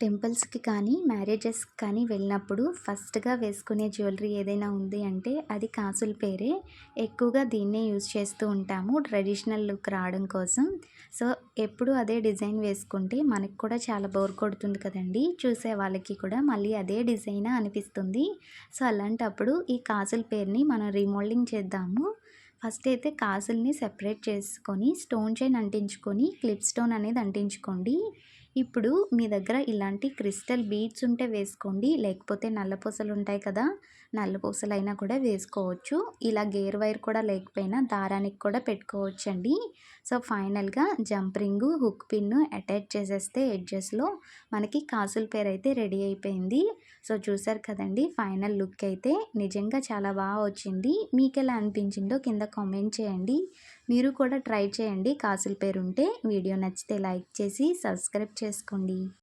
టెంపుల్స్‌కి కానీ, మ్యారేజెస్‌కి కానీ వెళ్ళినప్పుడు ఫస్ట్‌గా వేసుకునే జ్యువెలరీ ఏదైనా ఉంది అంటే అది కాసుల పేరే. ఎక్కువగా దీన్నే యూజ్ చేస్తూ ఉంటాము ట్రెడిషనల్ లుక్ రావడం కోసం. సో, ఎప్పుడు అదే డిజైన్ వేసుకుంటే మనకు కూడా చాలా బోర్ కొడుతుంది కదండీ! చూసే వాళ్ళకి కూడా మళ్ళీ అదే డిజైనా అనిపిస్తుంది. సో, అలాంటప్పుడు ఈ కాసుల పేరుని మనం రీమోల్డింగ్ చేద్దాము. ఫస్ట్ అయితే కాసుల్ని సెపరేట్ చేసుకొని స్టోన్ చైన్ అంటించుకొని క్లిప్ స్టోన్ అనేది అంటించుకోండి. ఇప్పుడు మీ దగ్గర ఇలాంటి క్రిస్టల్ బీడ్స్ ఉంటే వేసుకోండి. లేకపోతే నల్ల పూసలు ఉంటాయి కదా! నల్ల పూసలైనా కూడా వేసుకోవచ్చు. ఇలా గేర్ వైర్ కూడా లేకపోయినా దారానికి కూడా పెట్టుకోవచ్చండి. సో, ఫైనల్‌గా jump ring, hook pin attach చేసేస్తే ఎడ్జెస్‌లో మనకి కాసుల పేరైతే రెడీ అయిపోయింది. సో, చూసారు కదండీ! ఫైనల్ లుక్ అయితే నిజంగా చాలా వచ్చింది. మీకెలా అనిపించిందో కింద కామెంట్ చేయండి. మీరు కూడా ట్రై చేయండి కాసుల పేరుంటే. వీడియో నచ్చితే లైక్ చేసి సబ్స్క్రైబ్ చేసుకోండి.